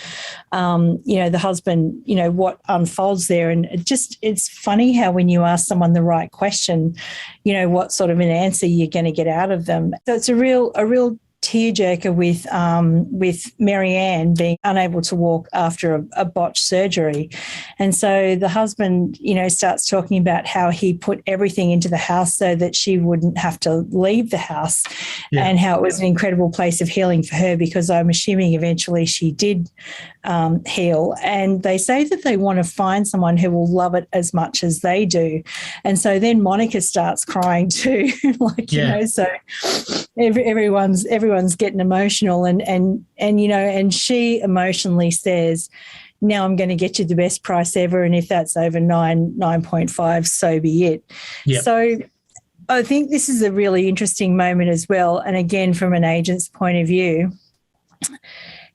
the husband, what unfolds there. And it's funny how when you ask someone the right question, what sort of an answer you're going to get out of them. So it's a real tearjerker with Marianne being unable to walk after a botched surgery. And so the husband, starts talking about how he put everything into the house so that she wouldn't have to leave the house, and how it was an incredible place of healing for her, because I'm assuming eventually she did heal. And they say that they want to find someone who will love it as much as they do. And so then Monica starts crying too, so everyone's getting emotional, and she emotionally says, now I'm going to get you the best price ever, and if that's over 9.5, so be it. So I think this is a really interesting moment as well. And again, from an agent's point of view,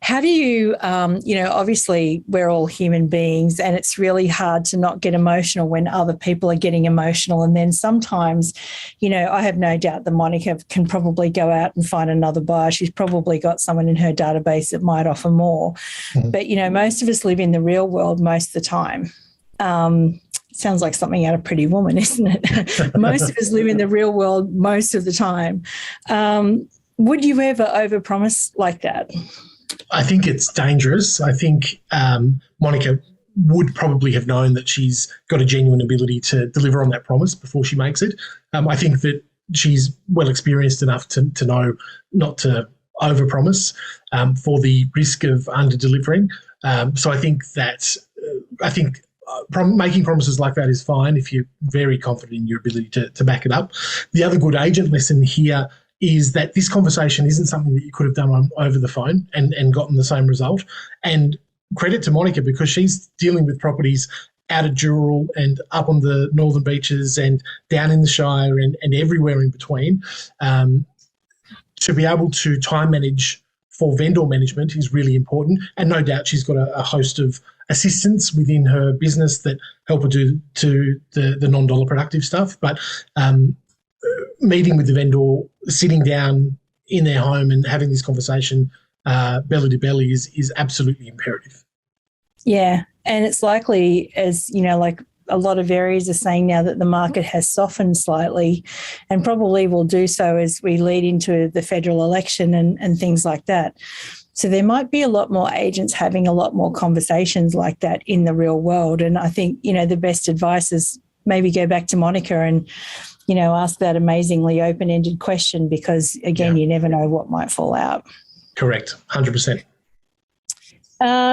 how do you, obviously we're all human beings and it's really hard to not get emotional when other people are getting emotional. And then sometimes, I have no doubt that Monica can probably go out and find another buyer. She's probably got someone in her database that might offer more. Mm-hmm. But, most of us live in the real world most of the time. Sounds like something out of Pretty Woman, isn't it? Most of us live in the real world most of the time. Would you ever overpromise like that? I think it's dangerous. I think Monica would probably have known that she's got a genuine ability to deliver on that promise before she makes it. I think that she's well experienced enough to know not to overpromise for the risk of under-delivering. So I think that making promises like that is fine if you're very confident in your ability to back it up. The other good agent lesson here is that this conversation isn't something that you could have done over the phone and gotten the same result. And credit to Monica, because she's dealing with properties out of Dural and up on the northern beaches and down in the Shire and everywhere in between. To be able to time manage for vendor management is really important. And no doubt she's got a host of assistants within her business that help her do the non-dollar productive stuff. But meeting with the vendor, sitting down in their home and having this conversation belly to belly is absolutely imperative. Yeah, and it's likely, as like a lot of areas are saying now, that the market has softened slightly and probably will do so as we lead into the federal election and things like that. So there might be a lot more agents having a lot more conversations like that in the real world. And I think, the best advice is maybe go back to Monica and, ask that amazingly open-ended question because, again, You never know what might fall out. Correct, 100%.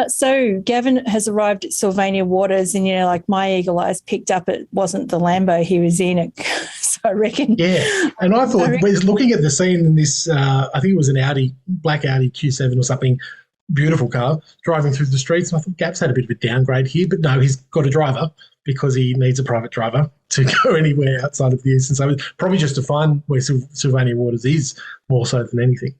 So Gavin has arrived at Sylvania Waters and, my eagle eyes picked up it wasn't the Lambo he was in. So I reckon. Yeah, and I thought, looking at the scene in this, I think it was an black Audi Q7 or something, beautiful car, driving through the streets. And I thought Gap's had a bit of a downgrade here, but no, he's got a driver because he needs a private driver to go anywhere outside of the eastern suburbs, probably just to find where Sylvania Waters is more so than anything.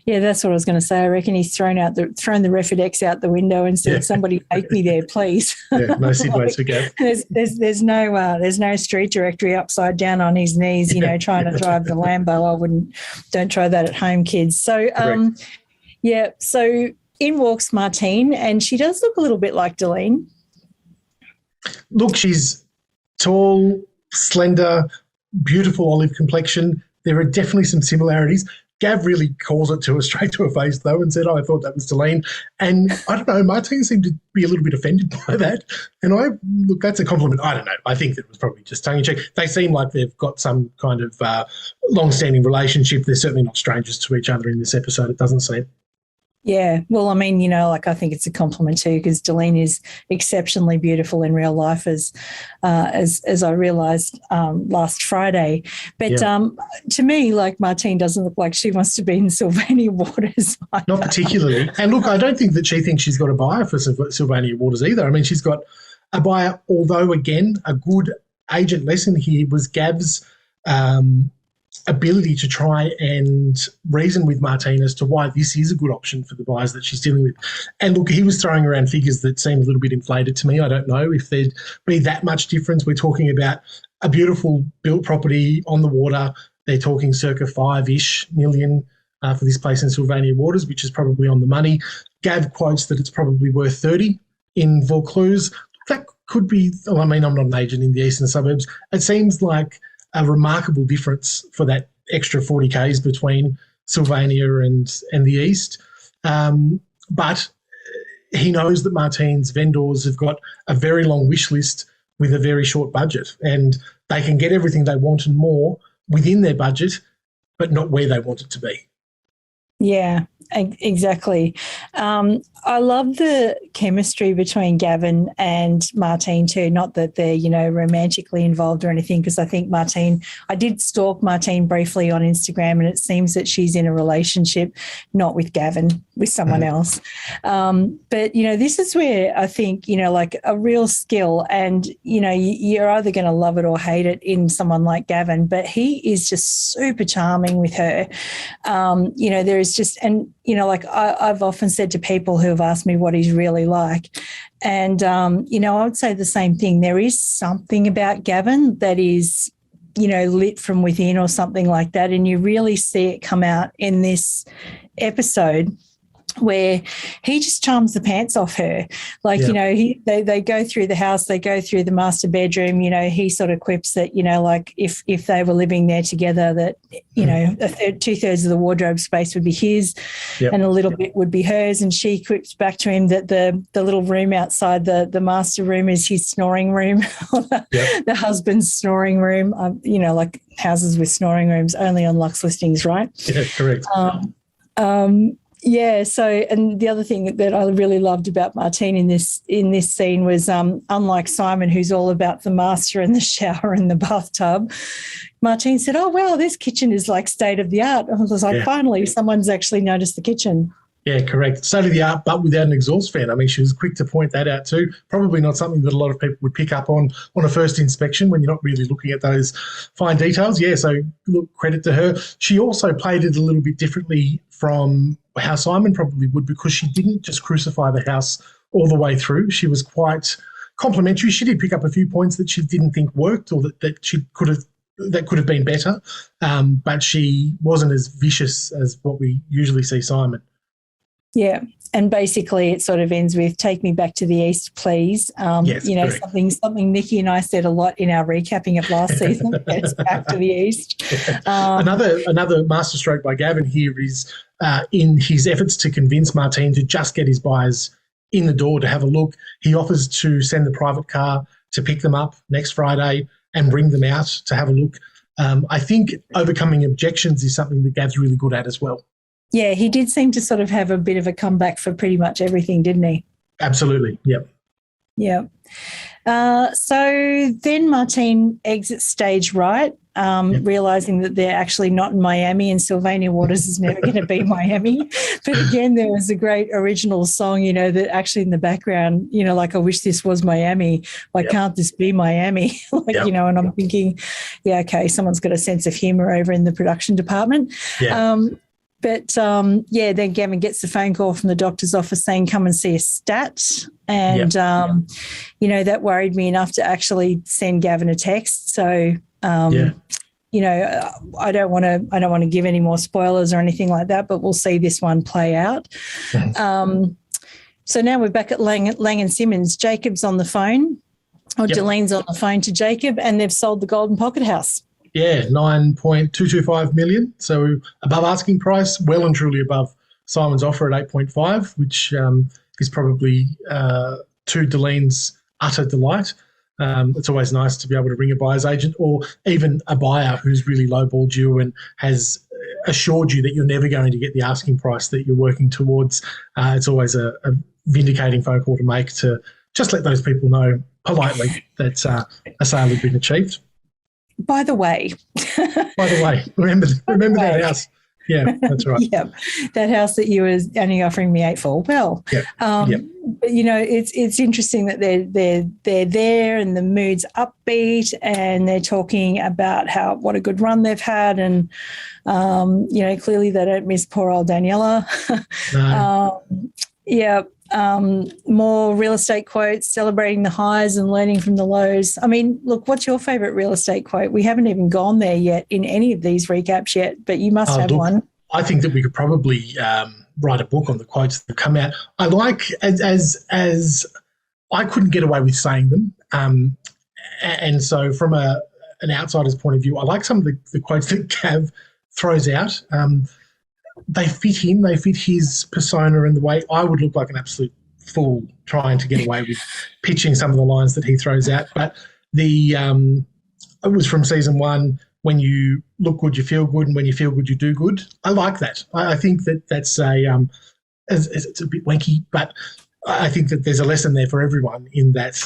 Yeah, that's what I was going to say. I reckon he's thrown the Refidex out the window and said, "Somebody take me there, please." Yeah, no Sidways for Gav. There's no street directory upside down on his knees, trying to drive the Lambo. Don't try that at home, kids. So, so in walks Martine, and she does look a little bit like Delene. Look, she's tall, slender, beautiful olive complexion. There are definitely some similarities. Gav really calls it to her straight to her face, though, and said, I thought that was Delene. And I don't know, Martine seemed to be a little bit offended by that. And look, that's a compliment. I don't know. I think that was probably just tongue-in-cheek. They seem like they've got some kind of long-standing relationship. They're certainly not strangers to each other in this episode, it doesn't seem. Yeah, well, I mean, I think it's a compliment too because Delene is exceptionally beautiful in real life, as I realised last Friday. But to me, Martine doesn't look like she wants to be in Sylvania Waters. Not particularly. And look, I don't think that she thinks she's got a buyer for Sylvania Waters either. I mean, she's got a buyer, although, again, a good agent lesson here was Gav's ability to try and reason with Martine as to why this is a good option for the buyers that she's dealing with. And look, he was throwing around figures that seemed a little bit inflated to me. I don't know if there'd be that much difference. We're talking about a beautiful built property on the water. They're talking circa 5-ish million for this place in Sylvania Waters, which is probably on the money. Gav quotes that it's probably worth 30 in Vaucluse. That could be, I mean, I'm not an agent in the eastern suburbs. It seems like a remarkable difference for that extra 40 Ks between Sylvania and the east. But he knows that Martine's vendors have got a very long wish list with a very short budget, and they can get everything they want and more within their budget, but not where they want it to be. Yeah, exactly. I love the chemistry between Gavin and Martine too. Not that they're, romantically involved or anything, because I think I did stalk Martine briefly on Instagram, and it seems that she's in a relationship, not with Gavin, with someone else. But, this is where I think, like a real skill, and, you're either going to love it or hate it in someone like Gavin, but he is just super charming with her. There is just, and, I've often said to people who have asked me what he's really like, and, I would say the same thing. There is something about Gavin that is, lit from within or something like that, and you really see it come out in this episode, where he just charms the pants off her. Like, they go through the house, they go through the master bedroom, he sort of quips that, like if they were living there together, that, 2/3 of the wardrobe space would be his and a little bit would be hers. And she quips back to him that the little room outside the master room is his snoring room, the husband's snoring room, like houses with snoring rooms only on Luxe Listings, right? Yeah, correct. Yeah. So, and the other thing that I really loved about Martine in this scene was, unlike Simon, who's all about the master and the shower and the bathtub, Martine said, "Oh wow, this kitchen is like state of the art." I was like, finally, someone's actually noticed the kitchen. Yeah, correct. State of the art, but without an exhaust fan. I mean, she was quick to point that out too. Probably not something that a lot of people would pick up on a first inspection when you're not really looking at those fine details. Yeah, so look, credit to her. She also played it a little bit differently from how Simon probably would, because she didn't just crucify the house all the way through. She was quite complimentary. She did pick up a few points that she didn't think worked, or that could have been better, but she wasn't as vicious as what we usually see Simon. Yeah, and basically it sort of ends with "Take me back to the east, please." Yes, correct. something Nikki and I said a lot in our recapping of last season. It's back to the east. Another masterstroke by Gavin here is in his efforts to convince Martine to just get his buyers in the door to have a look. He offers to send the private car to pick them up next Friday and bring them out to have a look. I think overcoming objections is something that Gav's really good at as well. Yeah, he did seem to sort of have a bit of a comeback for pretty much everything, didn't he? Absolutely, yep. Yeah. So then Martine exits stage right, realising that they're actually not in Miami, and Sylvania Waters is never going to be Miami. But again, there was a great original song, that actually in the background, like, "I wish this was Miami. Why can't this be Miami?" And I'm thinking, yeah, okay, someone's got a sense of humour over in the production department. Yeah. But, then Gavin gets the phone call from the doctor's office saying, "Come and see a stat." And, that worried me enough to actually send Gavin a text. So, I don't want to give any more spoilers or anything like that, but we'll see this one play out. So now we're back at Lang and Simmons. Jacob's on the phone, or Jalene's on the phone to Jacob, and they've sold the Golden Pocket House. Yeah, 9.225 million. So above asking price, well and truly above Simon's offer at 8.5, which is probably to Delene's utter delight. It's always nice to be able to ring a buyer's agent, or even a buyer who's really lowballed you and has assured you that you're never going to get the asking price that you're working towards. It's always a vindicating phone call to make, to just let those people know politely that a sale has been achieved. By the way, remember that house. Yeah, that's right. Yeah, that house that you were only offering me 8 for. Well, but it's interesting that they're there, and the mood's upbeat, and they're talking about what a good run they've had, and clearly they don't miss poor old Daniela. No. More real estate quotes, celebrating the highs and learning from the lows. I mean, look, what's your favourite real estate quote? We haven't even gone there yet in any of these recaps yet, but you must have one. I think that we could probably write a book on the quotes that come out. I like, as I couldn't get away with saying them, and so from an outsider's point of view, I like some of the quotes that Gav throws out. They fit him. They fit his persona and the way I would look like an absolute fool trying to get away with pitching some of the lines that he throws out. But it was from season 1, when you look good, you feel good, and when you feel good, you do good. I like that. I think that that's it's a bit wanky, but I think that there's a lesson there for everyone in that.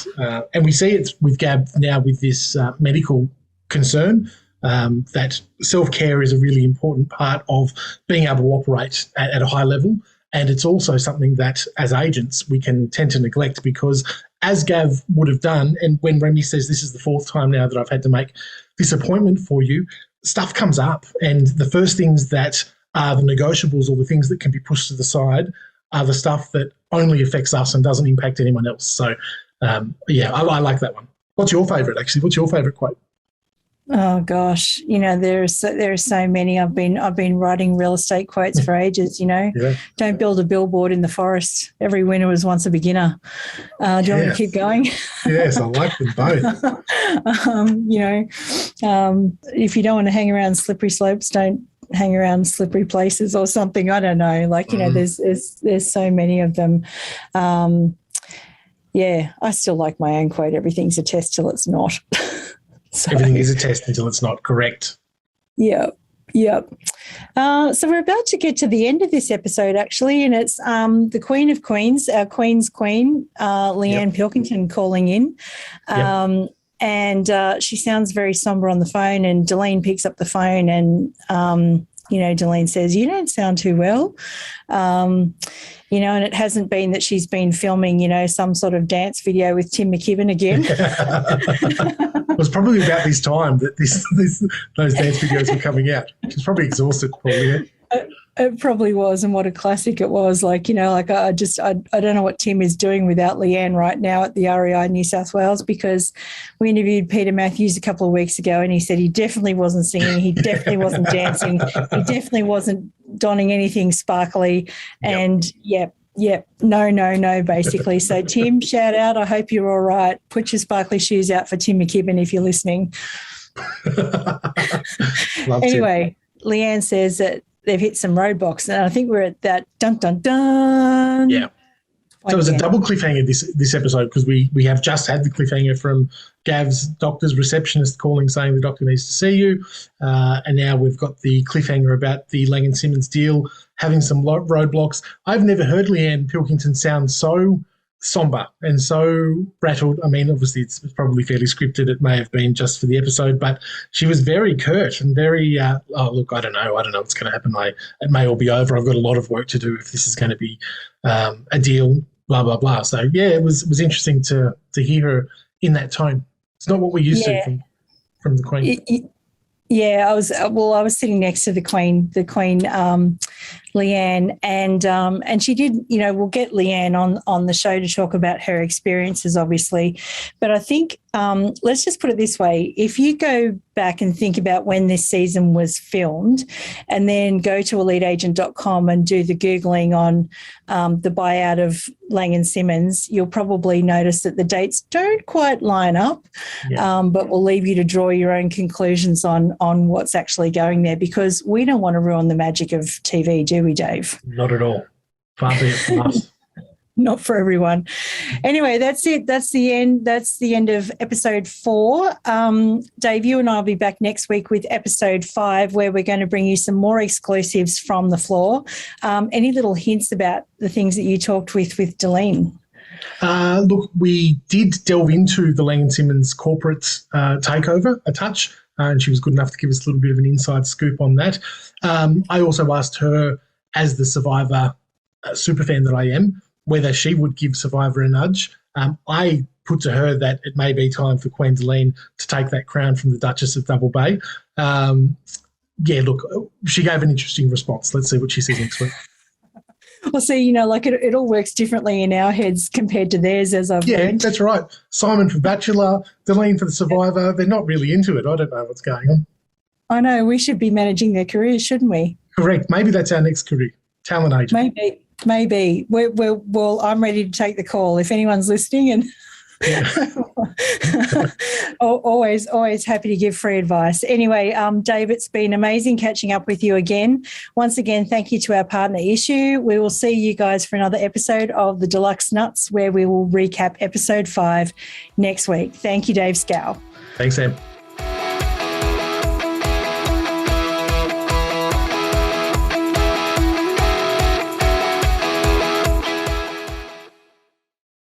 And we see it with Gab now with this medical concern, that self-care is a really important part of being able to operate at a high level. And it's also something that as agents we can tend to neglect, because as Gav would have done, and when Remy says this is the 4th time now that I've had to make this appointment for you, stuff comes up. And the first things that are the negotiables or the things that can be pushed to the side are the stuff that only affects us and doesn't impact anyone else. So, I like that one. What's your favourite, actually? What's your favourite quote? Oh gosh, there are so many. I've been writing real estate quotes for ages. Yeah. Don't build a billboard in the forest. Every winner was once a beginner. Do you want me to keep going? Yes, I like them both. If you don't want to hang around slippery slopes, don't hang around slippery places or something. I don't know. There's so many of them. I still like my own quote. Everything's a test till it's not. So, everything is a test until it's not, correct. Yep. So we're about to get to the end of this episode, actually, and it's the Queen of Queens, our Queen's Queen, Leanne Pilkington, calling in. And she sounds very somber on the phone, and Delene picks up the phone and, Delene says, "You don't sound too well." And it hasn't been that she's been filming, some sort of dance video with Tim McKibben again. It was probably about this time that those dance videos were coming out. She's probably exhausted, probably. It probably was, and what a classic it was. I don't know what Tim is doing without Leanne right now at the REI New South Wales, because we interviewed Peter Matthews a couple of weeks ago and he said he definitely wasn't singing, he definitely wasn't dancing, he definitely wasn't donning anything sparkly, and no, basically. So Tim, shout out, I hope you're all right. Put your sparkly shoes out for Tim McKibben if you're listening. Anyway, Leanne says that they've hit some roadblocks, and I think we're at that dun-dun-dun. Yeah. So it was a double cliffhanger this episode, because we have just had the cliffhanger from Gav's doctor's receptionist calling saying the doctor needs to see you, and now we've got the cliffhanger about the Lang & Simmons deal having some roadblocks. I've never heard Leanne Pilkington sound so somber and so rattled. I mean, obviously it's probably fairly scripted. It may have been just for the episode, but she was very curt and very, look, I don't know what's going to happen. It may all be over. I've got a lot of work to do if this is going to be a deal, blah, blah, blah. So, yeah, it was interesting to hear her in that tone. It's not what we're used to from the Queen. I was sitting next to the Queen, Leanne, and she did, we'll get Leanne on the show to talk about her experiences, obviously. But I think, let's just put it this way. If you go back and think about when this season was filmed and then go to eliteagent.com and do the Googling on the buyout of Lang & Simmons, you'll probably notice that the dates don't quite line up, but we'll leave you to draw your own conclusions on what's actually going there, because we don't want to ruin the magic of TV, do we, Dave? Not at all. Far be it from us. Not for everyone. Anyway, that's it. That's the end. That's the end of episode 4. Dave, you and I will be back next week with episode 5, where we're going to bring you some more exclusives from the floor. Any little hints about the things that you talked with Delene? Look, we did delve into the Lang & Simmons corporate takeover a touch, and she was good enough to give us a little bit of an inside scoop on that. I also asked her, as the Survivor superfan that I am, whether she would give Survivor a nudge. I put to her that it may be time for Queen Delene to take that crown from the Duchess of Double Bay. Look, she gave an interesting response. Let's see what she says next week. Well, see, it all works differently in our heads compared to theirs, as I've learned. That's right. Simon for Bachelor, Delene for the Survivor. They're not really into it. I don't know what's going on. I know. We should be managing their careers, shouldn't we? Correct. Maybe that's our next career. Talent agent. Maybe. Well, I'm ready to take the call if anyone's listening, and always happy to give free advice. Anyway, Dave, it's been amazing catching up with you again. Once again, thank you to our partner Issue. We will see you guys for another episode of the Deluxe Nuts, where we will recap episode 5 next week. Thank you, Dave Skow. Thanks, Sam.